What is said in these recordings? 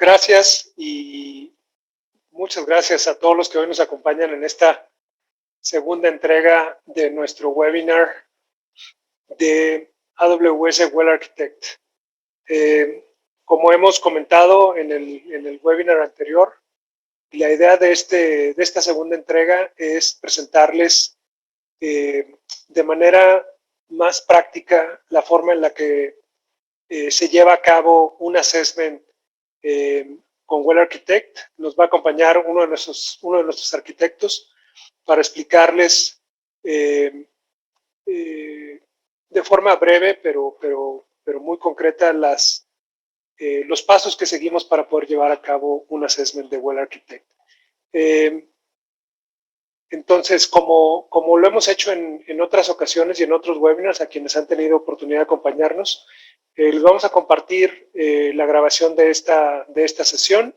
gracias y muchas gracias a todos los que hoy nos acompañan en esta segunda entrega de nuestro webinar de AWS Well Architect. Como hemos comentado en el webinar anterior, la idea de esta segunda entrega es presentarles de manera más práctica la forma en la que se lleva a cabo un assessment con Well Architect. Nos va a acompañar uno de nuestros arquitectos para explicarles de forma breve, pero muy concreta, los pasos que seguimos para poder llevar a cabo un assessment de Well Architect. Entonces, como lo hemos hecho en otras ocasiones y en otros webinars a quienes han tenido oportunidad de acompañarnos, les vamos a compartir la grabación de esta sesión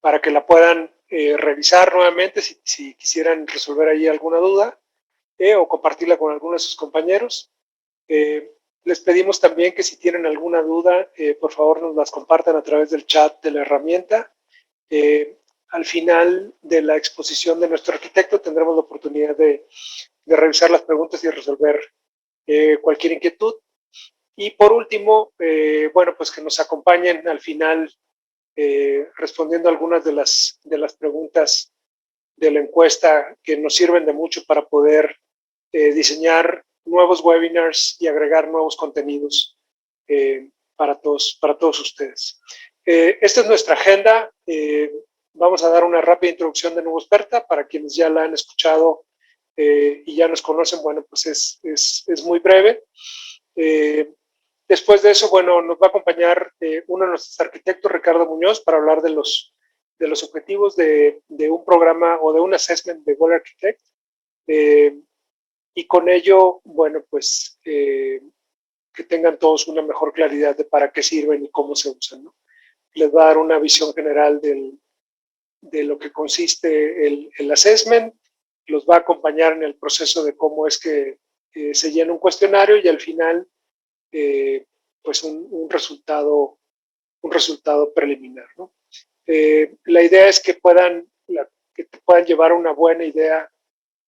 para que la puedan revisar nuevamente si quisieran resolver ahí alguna duda o compartirla con algunos de sus compañeros. Les pedimos también que si tienen alguna duda, por favor nos las compartan a través del chat de la herramienta. Al final de la exposición de nuestro arquitecto tendremos la oportunidad de revisar las preguntas y resolver cualquier inquietud. Y por último, bueno, pues que nos acompañen al final respondiendo algunas de las preguntas de la encuesta que nos sirven de mucho para poder diseñar nuevos webinars y agregar nuevos contenidos para todos ustedes. Esta es nuestra agenda. Vamos a dar una rápida introducción de Nuevo Experta para quienes ya la han escuchado y ya nos conocen. Bueno, pues es muy breve. Después de eso, bueno, nos va a acompañar uno de nuestros arquitectos, Ricardo Muñoz, para hablar de los objetivos de un programa o de un assessment de Well Architect. Y con ello, bueno, pues que tengan todos una mejor claridad de para qué sirven y cómo se usan, ¿no? Les va a dar una visión general de lo que consiste el assessment, los va a acompañar en el proceso de cómo es que se llena un cuestionario y al final pues un resultado preliminar, ¿no? La idea es que puedan llevar una buena idea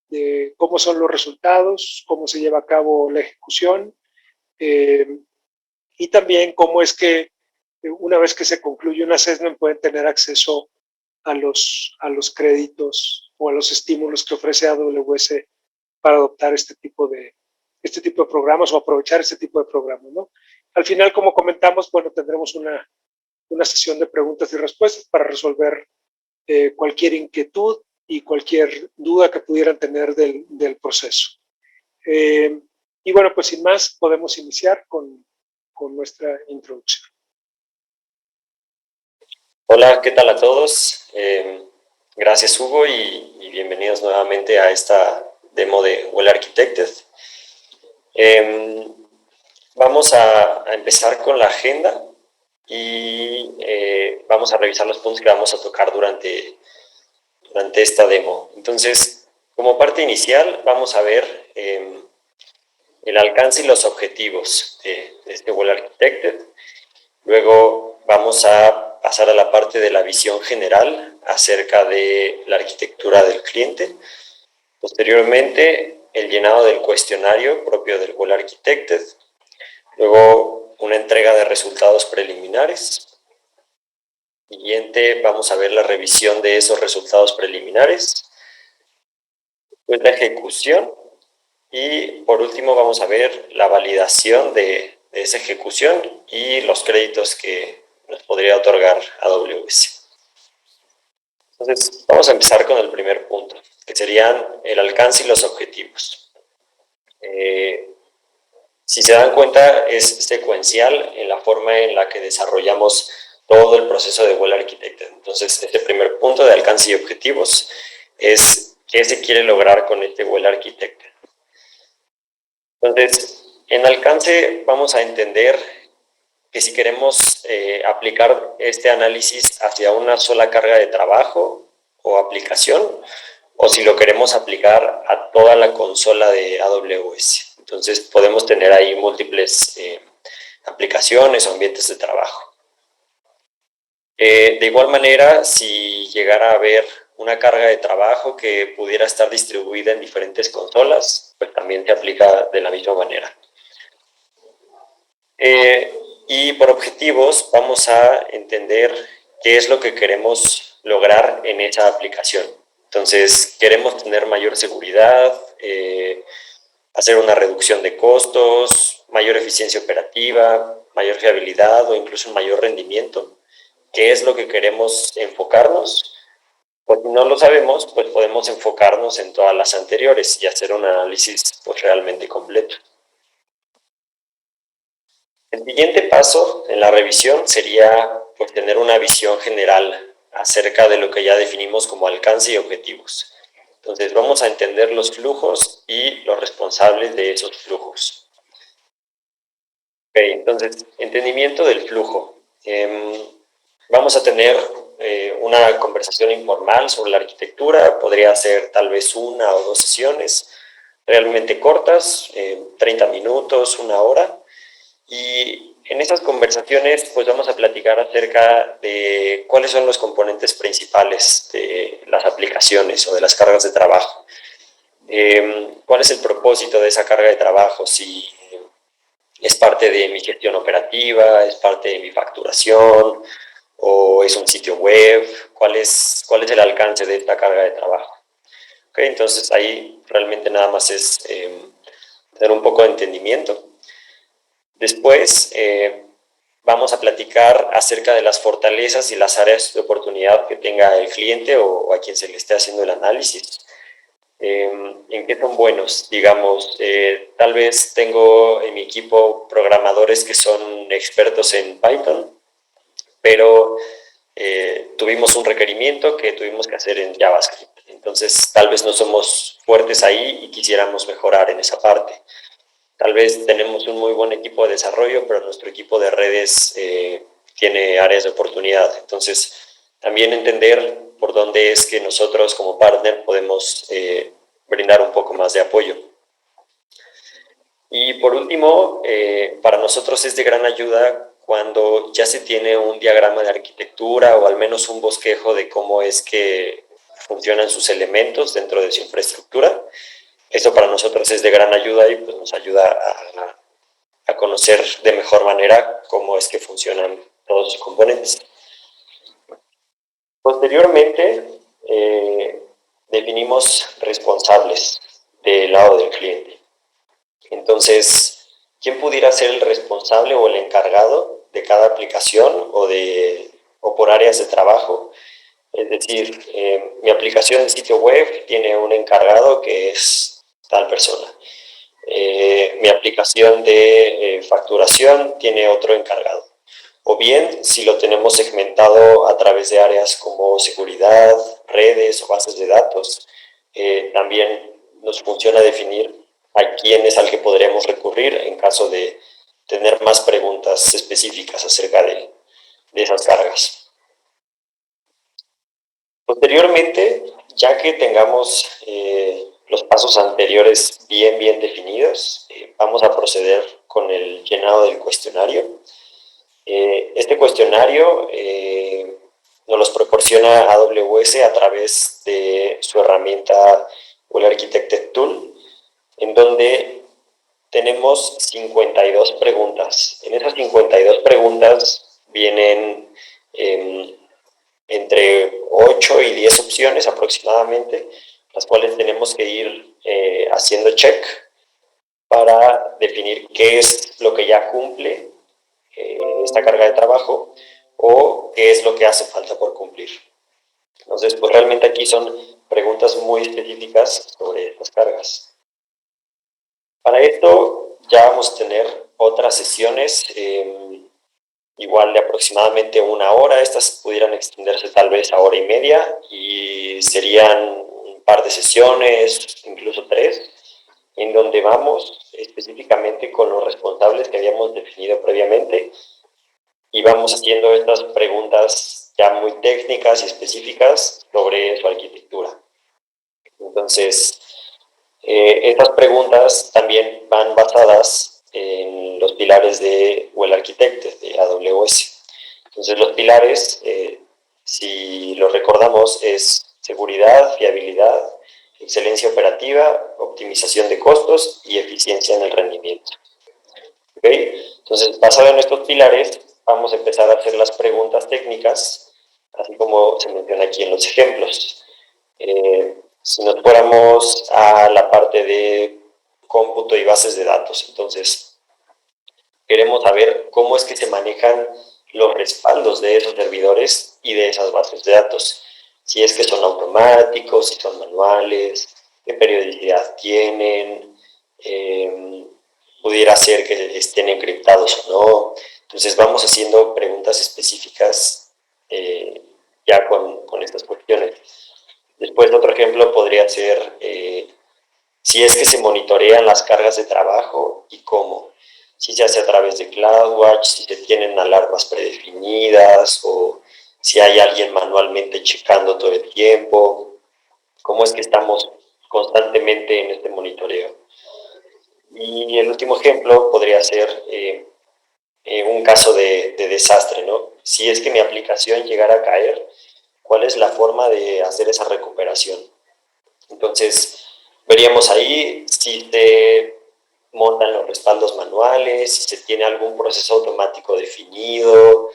de cómo son los resultados, cómo se lleva a cabo la ejecución y también cómo es que una vez que se concluye un assessment pueden tener acceso a los créditos o a los estímulos que ofrece AWS para adoptar este tipo de programas o aprovechar este tipo de programas, ¿no? Al final, como comentamos, bueno, tendremos una sesión de preguntas y respuestas para resolver cualquier inquietud y cualquier duda que pudieran tener del proceso. Y bueno, pues sin más, podemos iniciar con nuestra introducción. Hola, ¿qué tal a todos? Gracias, Hugo, y bienvenidos nuevamente a esta demo de Well Architected. Vamos a empezar con la agenda y vamos a revisar los puntos que vamos a tocar durante esta demo. Entonces, como parte inicial, vamos a ver el alcance y los objetivos de este Well Architected. Luego vamos a pasar a la parte de la visión general acerca de la arquitectura del cliente. Posteriormente, el llenado del cuestionario propio del Well Architected. Luego, una entrega de resultados preliminares. Siguiente, vamos a ver la revisión de esos resultados preliminares. Después la ejecución. Y por último, vamos a ver la validación de esa ejecución y los créditos que nos podría otorgar AWS. Entonces, vamos a empezar con el primer punto, que serían el alcance y los objetivos. Si se dan cuenta, es secuencial en la forma en la que desarrollamos todo el proceso de Well Architected. Entonces, este primer punto de alcance y objetivos es qué se quiere lograr con este Well Architected. Entonces, en alcance vamos a entender que si queremos aplicar este análisis hacia una sola carga de trabajo o aplicación, o si lo queremos aplicar a toda la consola de AWS. Entonces, podemos tener ahí múltiples aplicaciones o ambientes de trabajo. De igual manera, si llegara a haber una carga de trabajo que pudiera estar distribuida en diferentes consolas, pues también se aplica de la misma manera. Y por objetivos vamos a entender qué es lo que queremos lograr en esa aplicación. Entonces, queremos tener mayor seguridad, hacer una reducción de costos, mayor eficiencia operativa, mayor fiabilidad o incluso un mayor rendimiento. ¿Qué es lo que queremos enfocarnos? Pues si no lo sabemos, pues podemos enfocarnos en todas las anteriores y hacer un análisis pues realmente completo. El siguiente paso en la revisión sería pues, tener una visión general acerca de lo que ya definimos como alcance y objetivos. Entonces vamos a entender los flujos y los responsables de esos flujos. Okay, entonces, entendimiento del flujo. Vamos a tener una conversación informal sobre la arquitectura, podría ser tal vez 1 o 2 sesiones, realmente cortas, 30 minutos, 1 hora, y en esas conversaciones pues vamos a platicar acerca de cuáles son los componentes principales de las aplicaciones o de las cargas de trabajo. ¿Cuál es el propósito de esa carga de trabajo? Si es parte de mi gestión operativa, es parte de mi facturación, o es un sitio web, ¿cuál es el alcance de esta carga de trabajo? Okay, entonces ahí realmente nada más es tener un poco de entendimiento. Después vamos a platicar acerca de las fortalezas y las áreas de oportunidad que tenga el cliente o a quien se le esté haciendo el análisis. ¿En qué son buenos? Digamos, tal vez tengo en mi equipo programadores que son expertos en Python, pero tuvimos un requerimiento que tuvimos que hacer en JavaScript. Entonces, tal vez no somos fuertes ahí y quisiéramos mejorar en esa parte. Tal vez tenemos un muy buen equipo de desarrollo, pero nuestro equipo de redes tiene áreas de oportunidad. Entonces, también entender por dónde es que nosotros como partner podemos brindar un poco más de apoyo. Y por último, para nosotros es de gran ayuda cuando ya se tiene un diagrama de arquitectura o al menos un bosquejo de cómo es que funcionan sus elementos dentro de su infraestructura. Eso para nosotros es de gran ayuda y pues nos ayuda a conocer de mejor manera cómo es que funcionan todos sus componentes. Posteriormente, definimos responsables del lado del cliente. Entonces, ¿quién pudiera ser el responsable o el encargado de cada aplicación o por áreas de trabajo? Es decir, mi aplicación de sitio web tiene un encargado que es tal persona. Mi aplicación de facturación tiene otro encargado. O bien, si lo tenemos segmentado a través de áreas como seguridad, redes o bases de datos, también nos funciona definir a quién es al que podremos recurrir en caso de tener más preguntas específicas acerca de esas cargas. Posteriormente, ya que tengamos los pasos anteriores bien definidos, vamos a proceder con el llenado del cuestionario. Este cuestionario nos los proporciona AWS a través de su herramienta Well Architected Tool, en donde tenemos 52 preguntas. En esas 52 preguntas vienen entre 8 y 10 opciones aproximadamente, las cuales tenemos que ir haciendo check para definir qué es lo que ya cumple esta carga de trabajo o qué es lo que hace falta por cumplir. Entonces, pues realmente aquí son preguntas muy específicas sobre estas cargas. Para esto ya vamos a tener otras sesiones igual de aproximadamente 1 hora. Estas pudieran extenderse tal vez a 1 hora y media y serían un par de sesiones, incluso 3, en donde vamos específicamente con los responsables que habíamos definido previamente y vamos haciendo estas preguntas ya muy técnicas y específicas sobre su arquitectura. Entonces, estas preguntas también van basadas en los pilares de Well Architected, de AWS. Entonces los pilares, si los recordamos, es seguridad, fiabilidad, excelencia operativa, optimización de costos y eficiencia en el rendimiento. ¿Okay? Entonces, basado en estos pilares, vamos a empezar a hacer las preguntas técnicas, así como se menciona aquí en los ejemplos. Si nos fuéramos a la parte de cómputo y bases de datos, entonces queremos saber cómo es que se manejan los respaldos de esos servidores y de esas bases de datos. Si es que son automáticos, si son manuales, qué periodicidad tienen, pudiera ser que estén encriptados o no. Entonces vamos haciendo preguntas específicas ya con estas cuestiones. Después otro ejemplo podría ser si es que se monitorean las cargas de trabajo y cómo. Si se hace a través de CloudWatch, si se tienen alarmas predefinidas o si hay alguien manualmente checando todo el tiempo. ¿Cómo es que estamos constantemente en este monitoreo? Y el último ejemplo podría ser un caso de desastre, ¿no? Si es que mi aplicación llegara a caer, ¿cuál es la forma de hacer esa recuperación? Entonces, veríamos ahí si se montan los respaldos manuales, si se tiene algún proceso automático definido,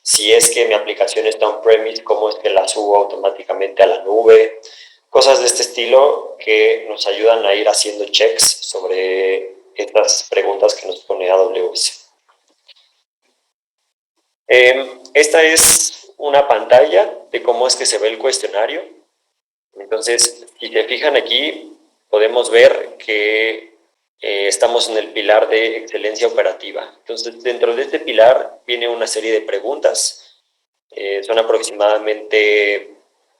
si es que mi aplicación está on-premise, cómo es que la subo automáticamente a la nube. Cosas de este estilo que nos ayudan a ir haciendo checks sobre estas preguntas que nos pone AWS. Esta es una pantalla de cómo es que se ve el cuestionario. Entonces, si se fijan aquí, podemos ver que estamos en el pilar de excelencia operativa. Entonces, dentro de este pilar viene una serie de preguntas. Son aproximadamente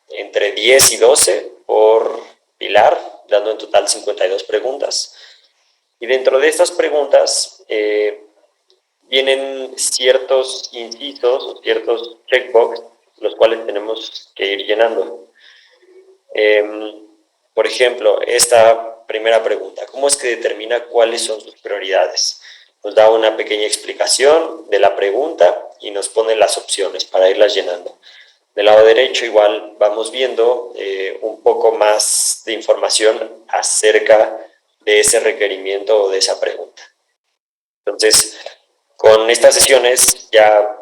entre 10 y 12 por pilar, dando en total 52 preguntas. Y dentro de estas preguntas vienen ciertos incisos o ciertos checkbox, los cuales tenemos que ir llenando. Por ejemplo, esta primera pregunta, ¿cómo es que determina cuáles son sus prioridades? Nos da una pequeña explicación de la pregunta y nos pone las opciones para irlas llenando. Del lado derecho igual vamos viendo un poco más de información acerca de ese requerimiento o de esa pregunta. Entonces, con estas sesiones ya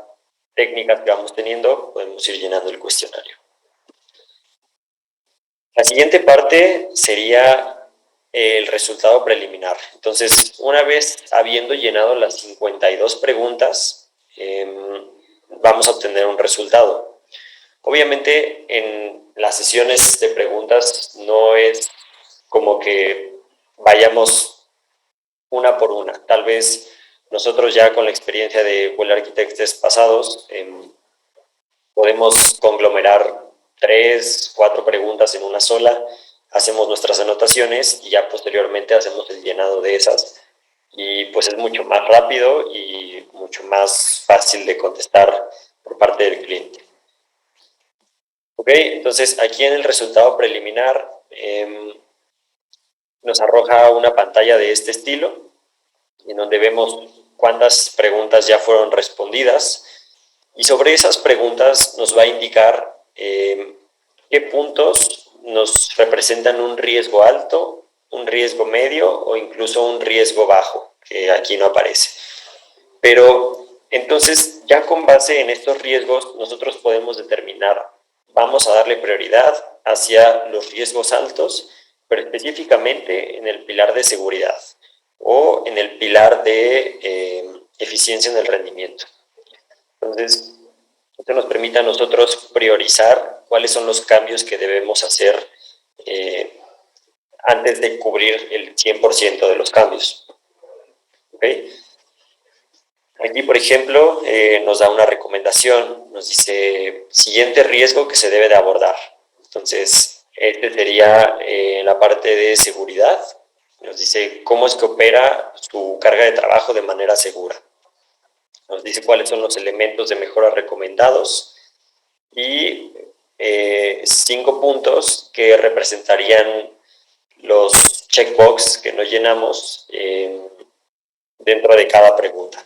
técnicas que vamos teniendo, podemos ir llenando el cuestionario. La siguiente parte sería el resultado preliminar. Entonces, una vez habiendo llenado las 52 preguntas, vamos a obtener un resultado. Obviamente, en las sesiones de preguntas no es como que vayamos una por una. Tal vez nosotros ya con la experiencia de Well Architects pasados podemos conglomerar 3, 4 preguntas en una sola, hacemos nuestras anotaciones y ya posteriormente hacemos el llenado de esas. Y pues es mucho más rápido y mucho más fácil de contestar por parte del cliente. Ok, entonces aquí en el resultado preliminar nos arroja una pantalla de este estilo, en donde vemos cuántas preguntas ya fueron respondidas y sobre esas preguntas nos va a indicar qué puntos nos representan un riesgo alto, un riesgo medio o incluso un riesgo bajo, que aquí no aparece. Pero entonces ya con base en estos riesgos nosotros podemos determinar, vamos a darle prioridad hacia los riesgos altos, pero específicamente en el pilar de seguridad o en el pilar de eficiencia en el rendimiento. Entonces, esto nos permite a nosotros priorizar cuáles son los cambios que debemos hacer antes de cubrir el 100% de los cambios. ¿Okay? Aquí, por ejemplo, nos da una recomendación, nos dice, siguiente riesgo que se debe de abordar. Entonces, este sería la parte de seguridad. Nos dice cómo es que opera su carga de trabajo de manera segura. Nos dice cuáles son los elementos de mejora recomendados y 5 puntos que representarían los checkbox que nos llenamos dentro de cada pregunta.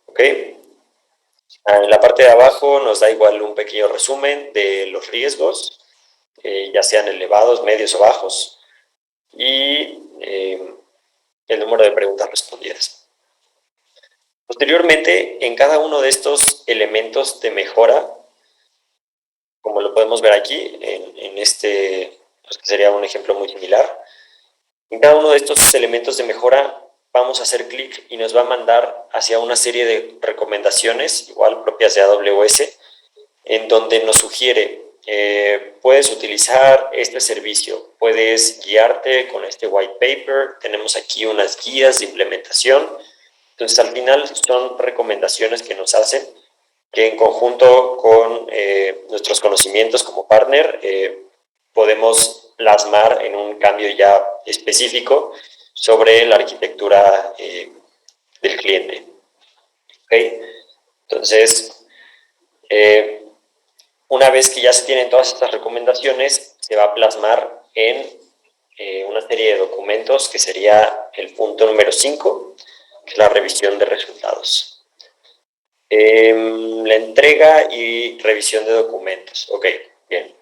¿Ok? En la parte de abajo nos da igual un pequeño resumen de los riesgos, ya sean elevados, medios o bajos, y el número de preguntas respondidas. Posteriormente, en cada uno de estos elementos de mejora, como lo podemos ver aquí, en este, pues que sería un ejemplo muy similar, en cada uno de estos elementos de mejora vamos a hacer clic y nos va a mandar hacia una serie de recomendaciones, igual propias de AWS, en donde nos sugiere, puedes utilizar este servicio, puedes guiarte con este white paper, tenemos aquí unas guías de implementación. Entonces, al final son recomendaciones que nos hacen, que en conjunto con nuestros conocimientos como partner, podemos plasmar en un cambio ya específico sobre la arquitectura del cliente. ¿Okay? Entonces, una vez que ya se tienen todas estas recomendaciones, se va a plasmar en una serie de documentos que sería el punto número 5, que es la revisión de resultados. La entrega y revisión de documentos. Ok, bien.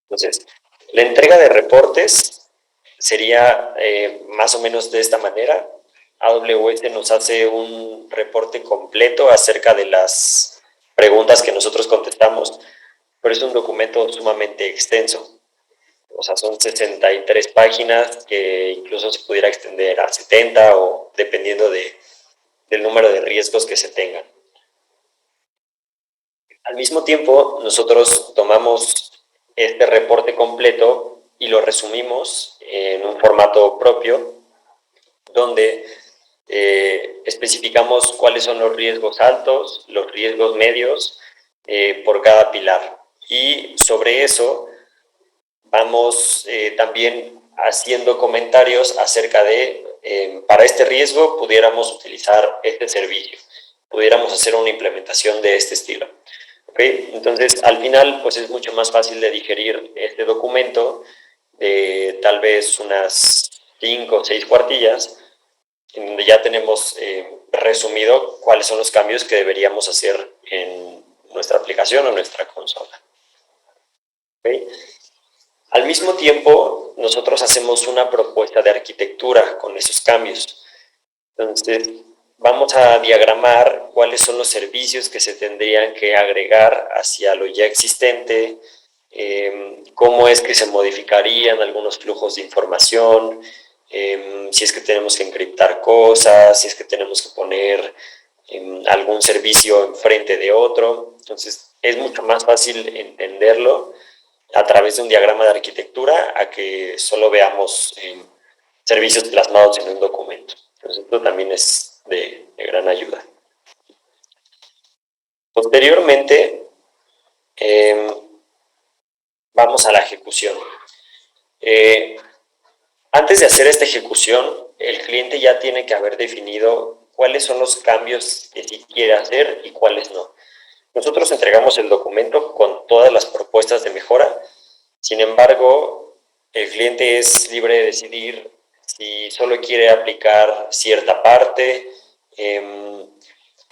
Entonces, la entrega de reportes sería más o menos de esta manera. AWS nos hace un reporte completo acerca de las preguntas que nosotros contestamos, pero es un documento sumamente extenso. O sea, son 63 páginas que incluso se pudiera extender a 70 o dependiendo del número de riesgos que se tengan. Al mismo tiempo, nosotros tomamos este reporte completo y lo resumimos en un formato propio, donde especificamos cuáles son los riesgos altos, los riesgos medios por cada pilar. Y sobre eso vamos también haciendo comentarios acerca de, para este riesgo pudiéramos utilizar este servicio, pudiéramos hacer una implementación de este estilo. ¿Okay? Entonces, al final, pues es mucho más fácil de digerir este documento de tal vez unas 5 o 6 cuartillas, en donde ya tenemos resumido cuáles son los cambios que deberíamos hacer en nuestra aplicación o nuestra consola. ¿Okay? Al mismo tiempo, nosotros hacemos una propuesta de arquitectura con esos cambios. Entonces, vamos a diagramar cuáles son los servicios que se tendrían que agregar hacia lo ya existente, cómo es que se modificarían algunos flujos de información, si es que tenemos que encriptar cosas, si es que tenemos que poner algún servicio enfrente de otro. Entonces, es mucho más fácil entenderlo a través de un diagrama de arquitectura a que solo veamos servicios plasmados en un documento. Entonces, esto también es de gran ayuda. Posteriormente, vamos a la ejecución. Antes de hacer esta ejecución, el cliente ya tiene que haber definido cuáles son los cambios que sí quiere hacer y cuáles no. Nosotros entregamos el documento con todas las propuestas de mejora. Sin embargo, el cliente es libre de decidir si solo quiere aplicar cierta parte,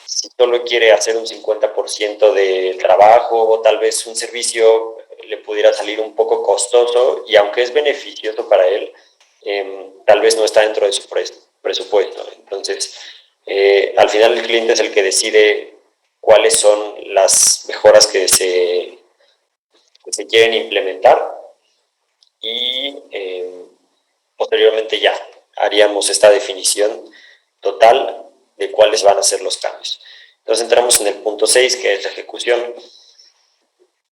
si solo quiere hacer un 50% del trabajo o tal vez un servicio le pudiera salir un poco costoso y aunque es beneficioso para él, tal vez no está dentro de su presupuesto. Entonces, al final el cliente es el que decide cuáles son las mejoras que se quieren implementar y posteriormente ya haríamos esta definición total de cuáles van a ser los cambios. Entonces entramos en el punto 6, que es la ejecución.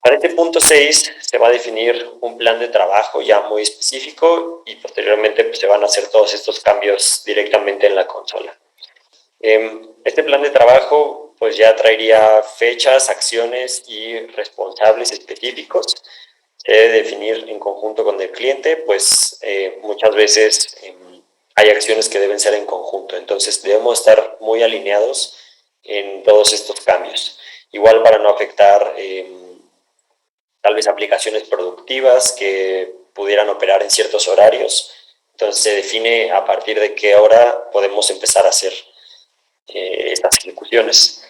Para este punto 6 se va a definir un plan de trabajo ya muy específico y posteriormente pues, se van a hacer todos estos cambios directamente en la consola. Este plan de trabajo pues ya traería fechas, acciones y responsables específicos. Se debe definir en conjunto con el cliente, pues muchas veces hay acciones que deben ser en conjunto. Entonces debemos estar muy alineados en todos estos cambios. Igual para no afectar tal vez aplicaciones productivas que pudieran operar en ciertos horarios. Entonces se define a partir de qué hora podemos empezar a hacer estas ejecuciones.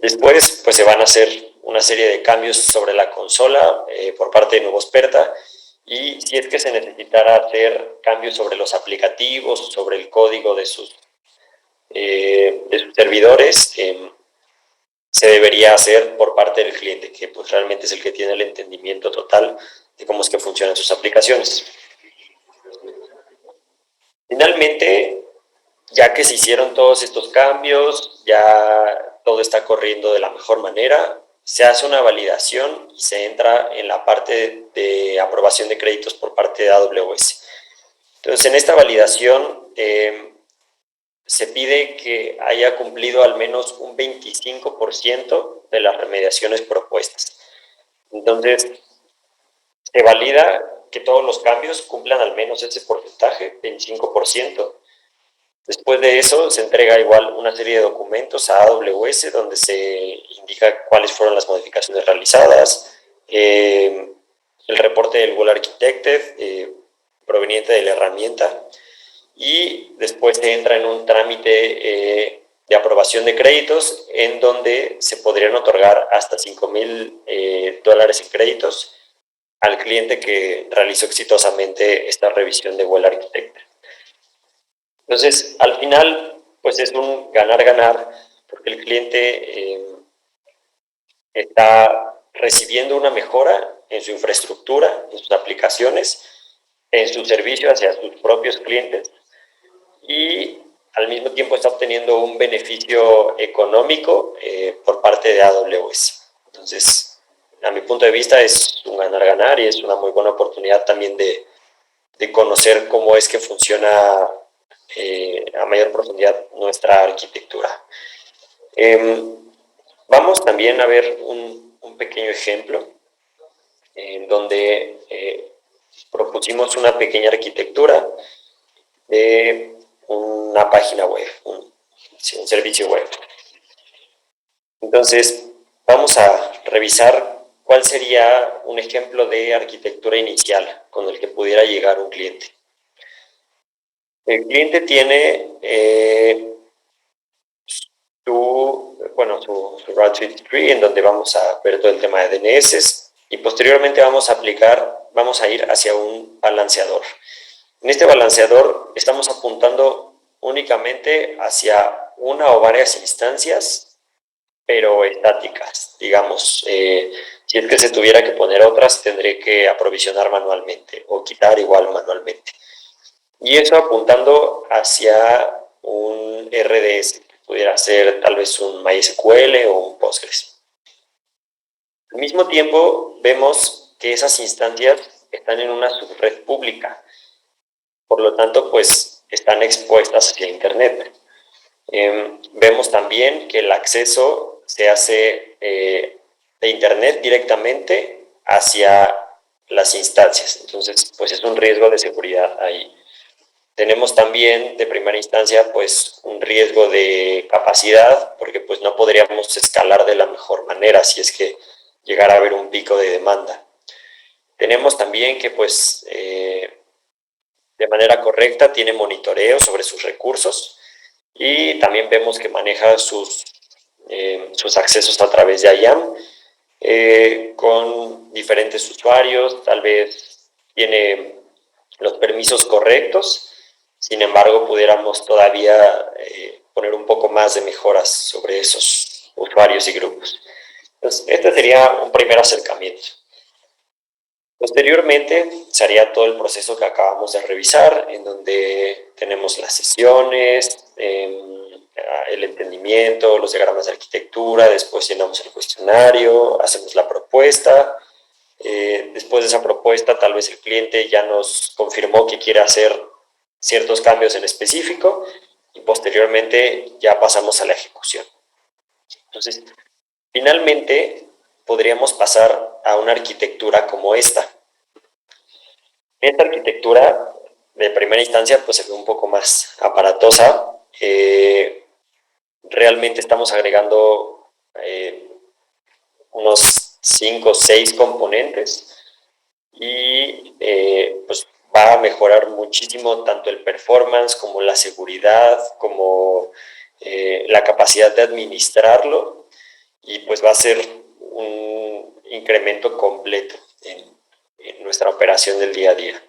Después, pues se van a hacer una serie de cambios sobre la consola por parte de Nubosperta, y si es que se necesitara hacer cambios sobre los aplicativos, sobre el código de sus servidores, se debería hacer por parte del cliente, que pues realmente es el que tiene el entendimiento total de cómo es que funcionan sus aplicaciones. Finalmente, ya que se hicieron todos estos cambios, ya todo está corriendo de la mejor manera, se hace una validación y se entra en la parte de aprobación de créditos por parte de AWS. Entonces, en esta validación se pide que haya cumplido al menos un 25% de las remediaciones propuestas. Entonces, se valida que todos los cambios cumplan al menos ese porcentaje, 25%. Después de eso, se entrega igual una serie de documentos a AWS donde se indica cuáles fueron las modificaciones realizadas, el reporte del Well Architected proveniente de la herramienta, y después se entra en un trámite de aprobación de créditos en donde se podrían otorgar hasta $5,000 en créditos al cliente que realizó exitosamente esta revisión de Well Architected. Entonces, al final, pues es un ganar-ganar, porque el cliente está recibiendo una mejora en su infraestructura, en sus aplicaciones, en su servicio hacia sus propios clientes, y al mismo tiempo está obteniendo un beneficio económico por parte de AWS. Entonces, a mi punto de vista, es un ganar-ganar y es una muy buena oportunidad también de conocer cómo es que funciona a mayor profundidad nuestra arquitectura. Vamos también a ver un pequeño ejemplo en donde propusimos una pequeña arquitectura de una página web, un servicio web. Entonces, vamos a revisar cuál sería un ejemplo de arquitectura inicial con el que pudiera llegar un cliente. El cliente tiene su route tree, en donde vamos a ver todo el tema de DNS, y posteriormente vamos a ir hacia un balanceador. En este balanceador estamos apuntando únicamente hacia una o varias instancias, pero estáticas, digamos. Si es que se tuviera que poner otras, tendré que aprovisionar manualmente o quitar igual manualmente. Y eso apuntando hacia un RDS, que pudiera ser tal vez un MySQL o un Postgres. Al mismo tiempo, vemos que esas instancias están en una subred pública, por lo tanto, pues están expuestas hacia Internet. Vemos también que el acceso se hace de Internet directamente hacia las instancias, entonces pues es un riesgo de seguridad ahí. Tenemos también de primera instancia pues un riesgo de capacidad, porque pues no podríamos escalar de la mejor manera si es que llegara a haber un pico de demanda. Tenemos también que pues de manera correcta tiene monitoreo sobre sus recursos, y también vemos que maneja sus accesos a través de IAM con diferentes usuarios, tal vez tiene los permisos correctos. Sin embargo, pudiéramos todavía poner un poco más de mejoras sobre esos usuarios y grupos. Entonces, este sería un primer acercamiento. Posteriormente, se haría todo el proceso que acabamos de revisar, en donde tenemos las sesiones, el entendimiento, los diagramas de arquitectura, después llenamos el cuestionario, hacemos la propuesta. Después de esa propuesta, tal vez el cliente ya nos confirmó que quiere hacer ciertos cambios en específico, y posteriormente ya pasamos a la ejecución. Entonces, finalmente podríamos pasar a una arquitectura como esta. Esta arquitectura de primera instancia pues se ve un poco más aparatosa. Realmente estamos agregando unos 5 o 6 componentes, y pues va a mejorar muchísimo tanto el performance como la seguridad, como la capacidad de administrarlo, y pues va a ser un incremento completo en nuestra operación del día a día.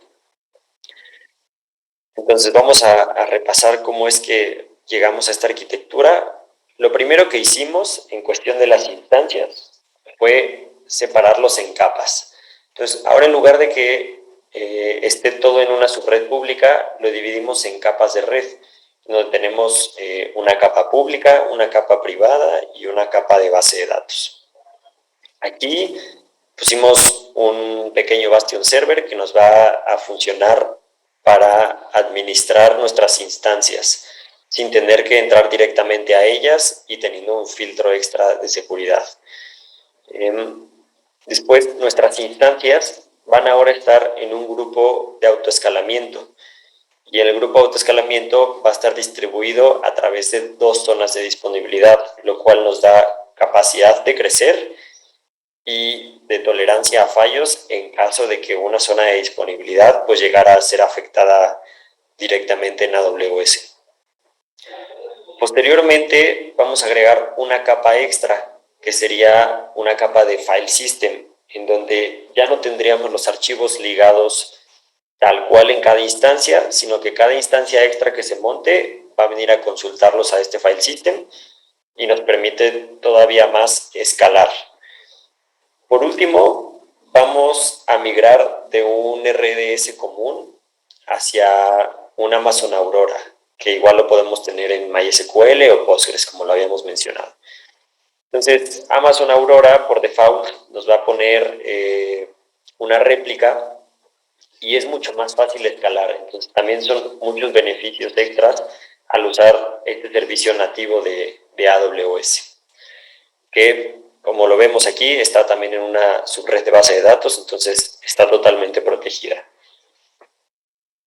Entonces vamos a repasar cómo es que llegamos a esta arquitectura. Lo primero que hicimos en cuestión de las instancias fue separarlos en capas. Entonces ahora, en lugar de que esté todo en una subred pública, lo dividimos en capas de red, donde tenemos una capa pública, una capa privada y una capa de base de datos. Aquí pusimos un pequeño Bastion Server que nos va a funcionar para administrar nuestras instancias, sin tener que entrar directamente a ellas y teniendo un filtro extra de seguridad. Después, nuestras instancias van ahora a estar en un grupo de autoescalamiento, y el grupo de autoescalamiento va a estar distribuido a través de 2 zonas de disponibilidad, lo cual nos da capacidad de crecer y de tolerancia a fallos en caso de que una zona de disponibilidad pues llegara a ser afectada directamente en AWS. Posteriormente vamos a agregar una capa extra, que sería una capa de file system, en donde ya no tendríamos los archivos ligados tal cual en cada instancia, sino que cada instancia extra que se monte va a venir a consultarlos a este file system y nos permite todavía más escalar. Por último, vamos a migrar de un RDS común hacia un Amazon Aurora, que igual lo podemos tener en MySQL o Postgres, como lo habíamos mencionado. Entonces, Amazon Aurora por default nos va a poner una réplica y es mucho más fácil escalar. Entonces, también son muchos beneficios extras al usar este servicio nativo de AWS, que, como lo vemos aquí, está también en una subred de base de datos, entonces está totalmente protegida.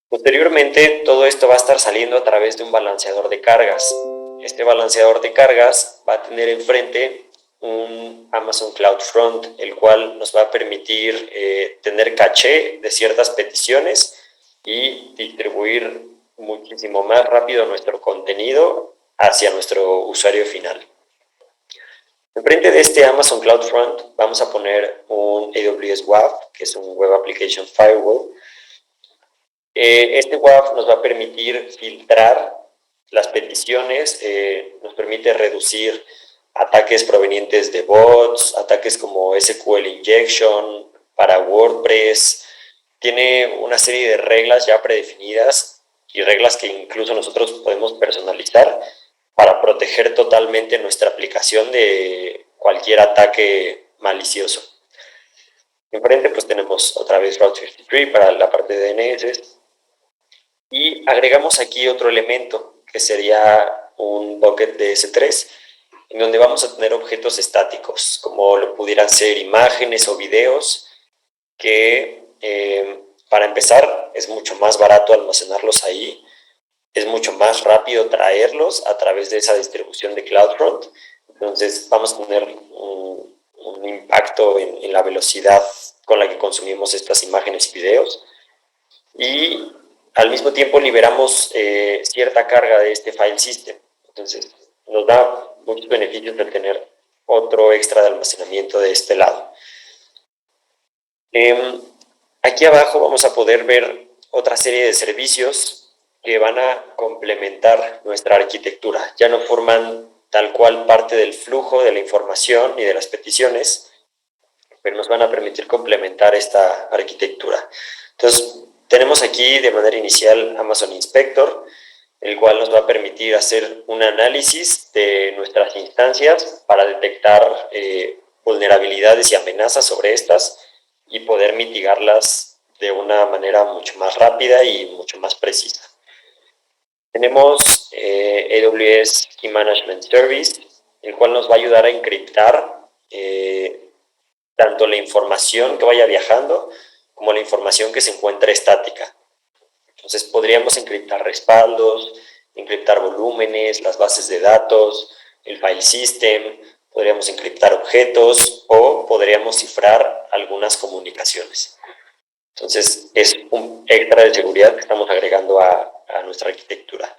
Posteriormente, todo esto va a estar saliendo a través de un balanceador de cargas. Este balanceador de cargas va a tener enfrente un Amazon CloudFront, el cual nos va a permitir tener caché de ciertas peticiones y distribuir muchísimo más rápido nuestro contenido hacia nuestro usuario final. Enfrente de este Amazon CloudFront vamos a poner un AWS WAF, que es un Web Application Firewall. Este WAF nos va a permitir filtrar las peticiones, nos permite reducir ataques provenientes de bots, ataques como SQL Injection, para WordPress. Tiene una serie de reglas ya predefinidas y reglas que incluso nosotros podemos personalizar para proteger totalmente nuestra aplicación de cualquier ataque malicioso. Enfrente pues tenemos otra vez Route 53 para la parte de DNS y agregamos aquí otro elemento que sería un bucket de S3 en donde vamos a tener objetos estáticos como lo pudieran ser imágenes o videos que para empezar es mucho más barato almacenarlos ahí. Es mucho más rápido traerlos a través de esa distribución de CloudFront. Entonces vamos a tener un impacto en la velocidad con la que consumimos estas imágenes y videos. Y al mismo tiempo liberamos cierta carga de este file system. Entonces nos da muchos beneficios de tener otro extra de almacenamiento de este lado. Aquí abajo vamos a poder ver otra serie de servicios que van a complementar nuestra arquitectura. Ya no forman tal cual parte del flujo de la información y de las peticiones, pero nos van a permitir complementar esta arquitectura. Entonces, tenemos aquí de manera inicial Amazon Inspector, el cual nos va a permitir hacer un análisis de nuestras instancias para detectar vulnerabilidades y amenazas sobre estas y poder mitigarlas de una manera mucho más rápida y mucho más precisa. Tenemos AWS Key Management Service, el cual nos va a ayudar a encriptar tanto la información que vaya viajando como la información que se encuentra estática. Entonces podríamos encriptar respaldos, encriptar volúmenes, las bases de datos, el file system, podríamos encriptar objetos o podríamos cifrar algunas comunicaciones. Entonces es un extra de seguridad que estamos agregando a nuestra arquitectura.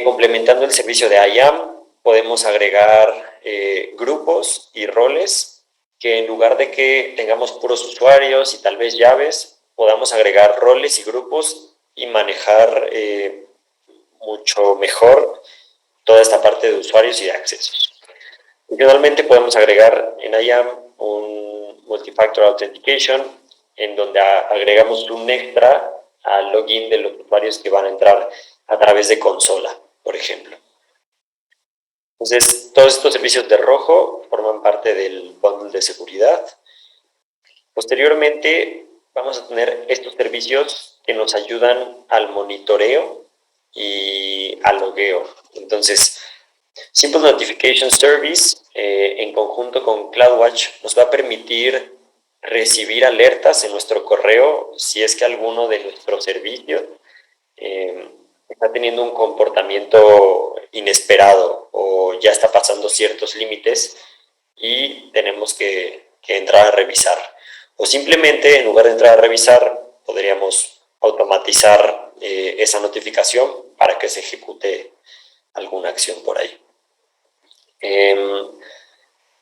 Complementando el servicio de IAM, podemos agregar grupos y roles que en lugar de que tengamos puros usuarios y tal vez llaves, podamos agregar roles y grupos y manejar mucho mejor toda esta parte de usuarios y de accesos. Finalmente podemos agregar en IAM un Multifactor Authentication en donde agregamos un extra al login de los usuarios que van a entrar a través de consola, por ejemplo. Entonces, todos estos servicios de rojo forman parte del bundle de seguridad. Posteriormente, vamos a tener estos servicios que nos ayudan al monitoreo y al logueo. Entonces, Simple Notification Service, en conjunto con CloudWatch, nos va a permitir recibir alertas en nuestro correo si es que alguno de nuestros servicios está teniendo un comportamiento inesperado o ya está pasando ciertos límites y tenemos que entrar a revisar. O simplemente, en lugar de entrar a revisar, podríamos automatizar esa notificación para que se ejecute alguna acción por ahí.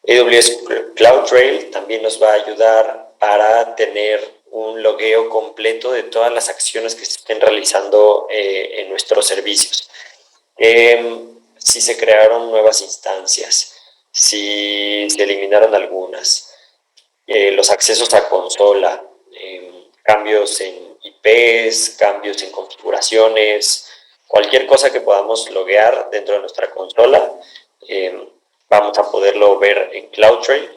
AWS CloudTrail también nos va a ayudar para tener un logueo completo de todas las acciones que se estén realizando en nuestros servicios. Si se crearon nuevas instancias, si se eliminaron algunas, los accesos a consola, cambios en IPs, cambios en configuraciones, cualquier cosa que podamos loguear dentro de nuestra consola, vamos a poderlo ver en CloudTrail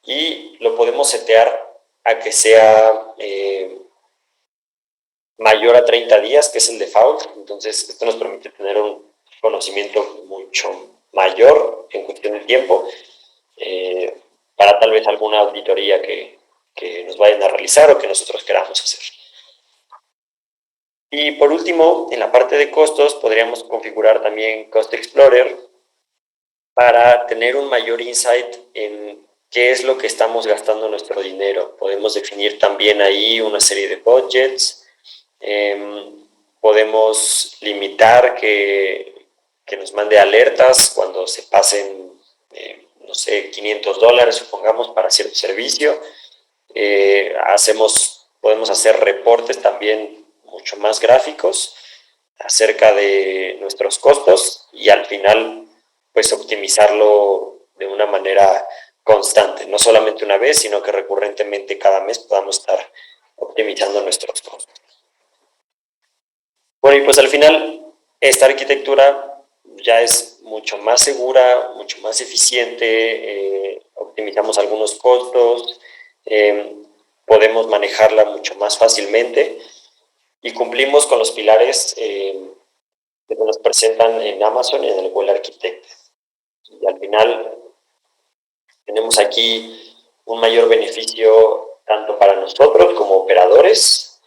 y lo podemos setear a que sea mayor a 30 días, que es el default. Entonces, esto nos permite tener un conocimiento mucho mayor en cuestión de tiempo para tal vez alguna auditoría que nos vayan a realizar o que nosotros queramos hacer. Y por último, en la parte de costos, podríamos configurar también Cost Explorer para tener un mayor insight en qué es lo que estamos gastando nuestro dinero. Podemos definir también ahí una serie de budgets, podemos limitar que nos mande alertas cuando se pasen, no sé, $500, supongamos, para cierto servicio. Podemos hacer reportes también mucho más gráficos acerca de nuestros costos y al final, pues, optimizarlo de una manera constante, no solamente una vez, sino que recurrentemente cada mes podamos estar optimizando nuestros costos. Bueno, y pues al final, esta arquitectura ya es mucho más segura, mucho más eficiente, optimizamos algunos costos, podemos manejarla mucho más fácilmente y cumplimos con los pilares que nos presentan en Amazon y en el Well Architected. Y al final tenemos aquí un mayor beneficio tanto para nosotros como operadores,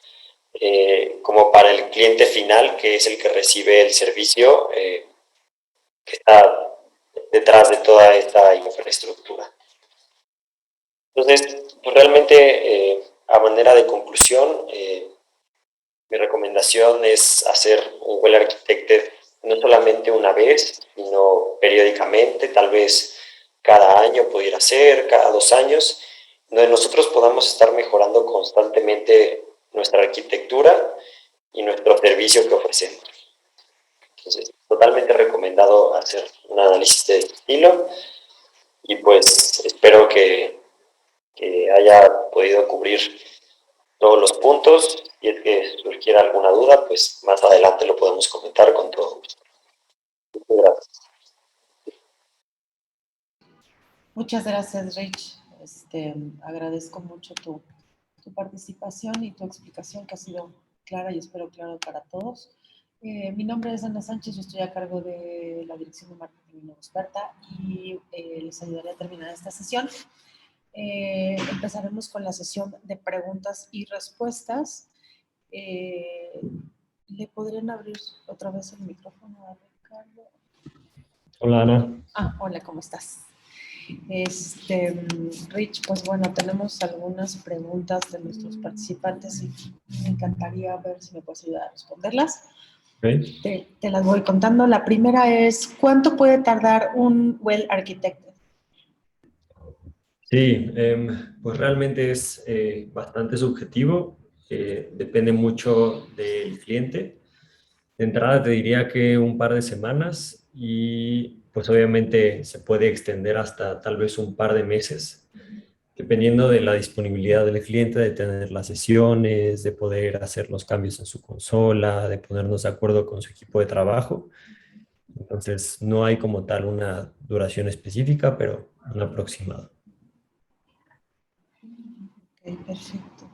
como para el cliente final, que es el que recibe el servicio que está detrás de toda esta infraestructura. Entonces, pues realmente, a manera de conclusión, mi recomendación es hacer un Well Architected no solamente una vez, sino periódicamente, tal vez cada año pudiera ser, cada 2 años, donde nosotros podamos estar mejorando constantemente nuestra arquitectura y nuestro servicio que ofrecemos. Entonces, totalmente recomendado hacer un análisis de este estilo y pues espero que haya podido cubrir todos los puntos y es que surgiera alguna duda, pues más adelante lo podemos comentar con todo gusto. Muchas gracias. Muchas gracias, Rich. Agradezco mucho tu participación y tu explicación que ha sido clara y espero claro para todos. Mi nombre es Ana Sánchez, yo estoy a cargo de la Dirección de Marketing y Experta y les ayudaré a terminar esta sesión. Empezaremos con la sesión de preguntas y respuestas. ¿Le podrían abrir otra vez el micrófono a Ricardo? Hola, Ana. Hola, ¿cómo estás? Rich, pues bueno, tenemos algunas preguntas de nuestros participantes y me encantaría ver si me puedes ayudar a responderlas. Okay. Te las voy contando. La primera es, ¿cuánto puede tardar un Well Architected? Sí, pues realmente es bastante subjetivo, depende mucho del cliente. De entrada te diría que un par de semanas y pues obviamente se puede extender hasta tal vez un par de meses, dependiendo de la disponibilidad del cliente, de tener las sesiones, de poder hacer los cambios en su consola, de ponernos de acuerdo con su equipo de trabajo. Entonces no hay como tal una duración específica, pero un aproximado. Ok, perfecto.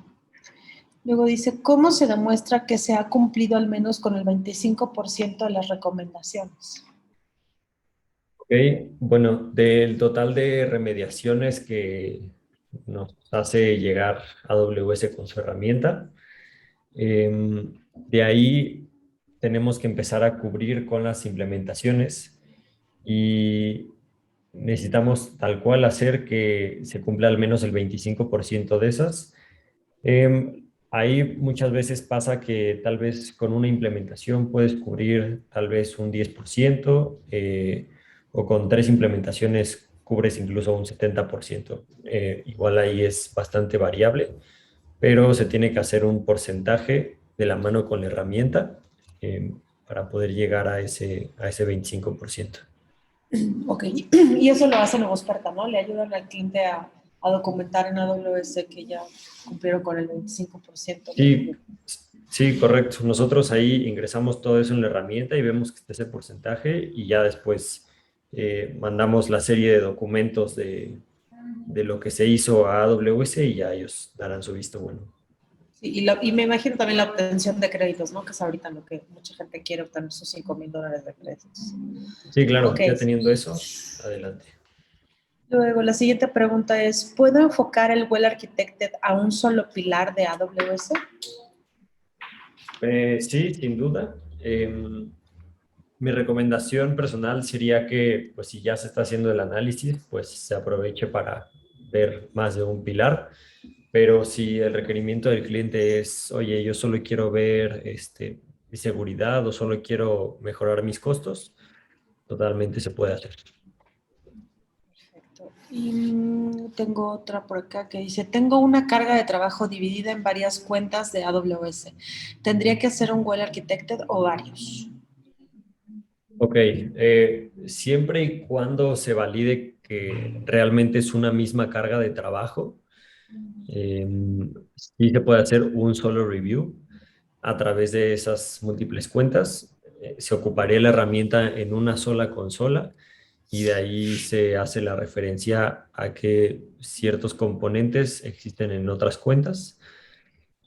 Luego dice, ¿cómo se demuestra que se ha cumplido al menos con el 25% de las recomendaciones? Ok, bueno, del total de remediaciones que nos hace llegar AWS con su herramienta, de ahí tenemos que empezar a cubrir con las implementaciones y necesitamos tal cual hacer que se cumpla al menos el 25% de esas. Ahí muchas veces pasa que tal vez con una implementación puedes cubrir tal vez un 10%, o con 3 implementaciones cubres incluso un 70%. Igual ahí es bastante variable, pero se tiene que hacer un porcentaje de la mano con la herramienta eh, para poder llegar a ese 25%. Ok, y eso lo hacen en Experta, ¿no? Le ayudan al cliente a documentar en AWS que ya cumplieron con el 25% Sí, sí, correcto. Nosotros ahí ingresamos todo eso en la herramienta y vemos que está ese porcentaje y ya después mandamos la serie de documentos de lo que se hizo a AWS y ya ellos darán su visto bueno. Sí, y me imagino también la obtención de créditos, ¿no? Que es ahorita lo que mucha gente quiere obtener sus $5,000 de créditos. Sí, Ok. claro, ya teniendo eso, adelante. Luego, la siguiente pregunta es, ¿puedo enfocar el Well Architected a un solo pilar de AWS? Sí, sin duda. Mi recomendación personal sería que, pues si ya se está haciendo el análisis, pues se aproveche para ver más de un pilar. Pero si el requerimiento del cliente es, oye, yo solo quiero ver mi seguridad o solo quiero mejorar mis costos, totalmente se puede hacer. Perfecto. Y tengo otra por acá que dice, tengo una carga de trabajo dividida en varias cuentas de AWS. ¿Tendría que ser un Well Architected o varios? Ok, siempre y cuando se valide que realmente es una misma carga de trabajo, eh, sí se puede hacer un solo review a través de esas múltiples cuentas. Se ocuparía la herramienta en una sola consola y de ahí se hace la referencia a que ciertos componentes existen en otras cuentas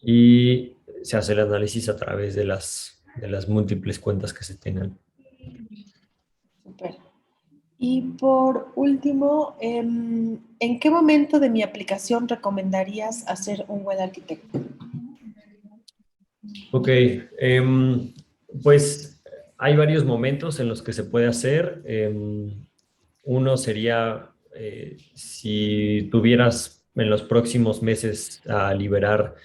y se hace el análisis a través de las múltiples cuentas que se tengan. Súper. Y por último, ¿en qué momento de mi aplicación recomendarías hacer un Well Architected? Ok, pues hay varios momentos en los que se puede hacer. Uno sería si tuvieras en los próximos meses a liberar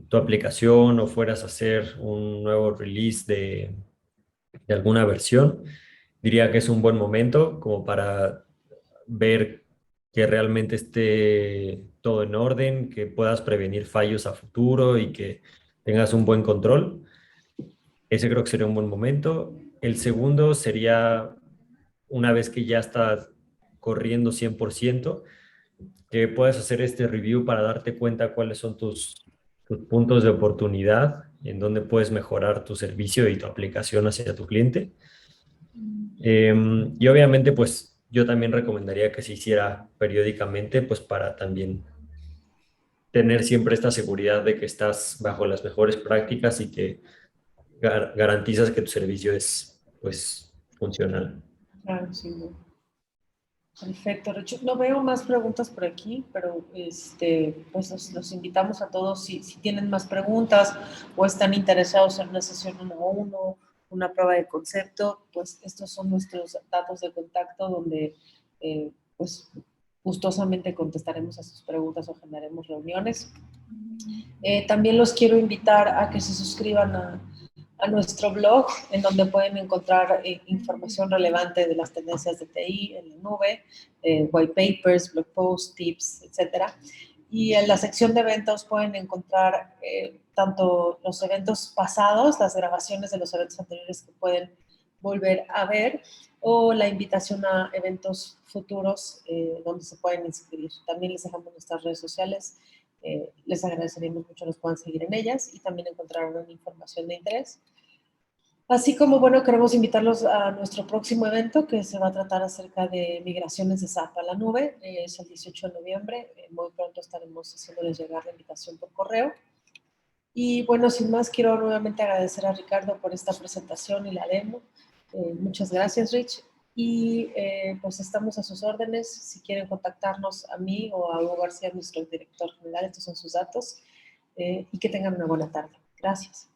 tu aplicación o fueras a hacer un nuevo release de alguna versión, diría que es un buen momento como para ver que realmente esté todo en orden, que puedas prevenir fallos a futuro y que tengas un buen control. Ese creo que sería un buen momento. El segundo sería una vez que ya estás corriendo 100%, que puedes hacer este review para darte cuenta cuáles son tus puntos de oportunidad, en donde puedes mejorar tu servicio y tu aplicación hacia tu cliente. Y obviamente, pues yo también recomendaría que se hiciera periódicamente, pues para también tener siempre esta seguridad de que estás bajo las mejores prácticas y que garantizas que tu servicio es, pues, funcional. Claro, sí. Perfecto, Richo. No veo más preguntas por aquí, pero pues los invitamos a todos si tienen más preguntas o están interesados en una sesión 1-1, una prueba de concepto, pues estos son nuestros datos de contacto donde pues gustosamente contestaremos a sus preguntas o generaremos reuniones. También los quiero invitar a que se suscriban a nuestro blog, en donde pueden encontrar información relevante de las tendencias de TI en la nube, white papers, blog posts, tips, etc. Y en la sección de eventos pueden encontrar tanto los eventos pasados, las grabaciones de los eventos anteriores que pueden volver a ver, o la invitación a eventos futuros donde se pueden inscribir. También les dejamos nuestras redes sociales. Les agradeceríamos mucho que nos puedan seguir en ellas y también encontrar una información de interés. Así como, bueno, queremos invitarlos a nuestro próximo evento que se va a tratar acerca de migraciones de SAP a la nube. Es el 18 de noviembre. Muy pronto estaremos haciéndoles llegar la invitación por correo. Y bueno, sin más, quiero nuevamente agradecer a Ricardo por esta presentación y la demo. Muchas gracias, Rich. Y pues estamos a sus órdenes. Si quieren contactarnos a mí o a Hugo García, nuestro director general, estos son sus datos. Y que tengan una buena tarde. Gracias.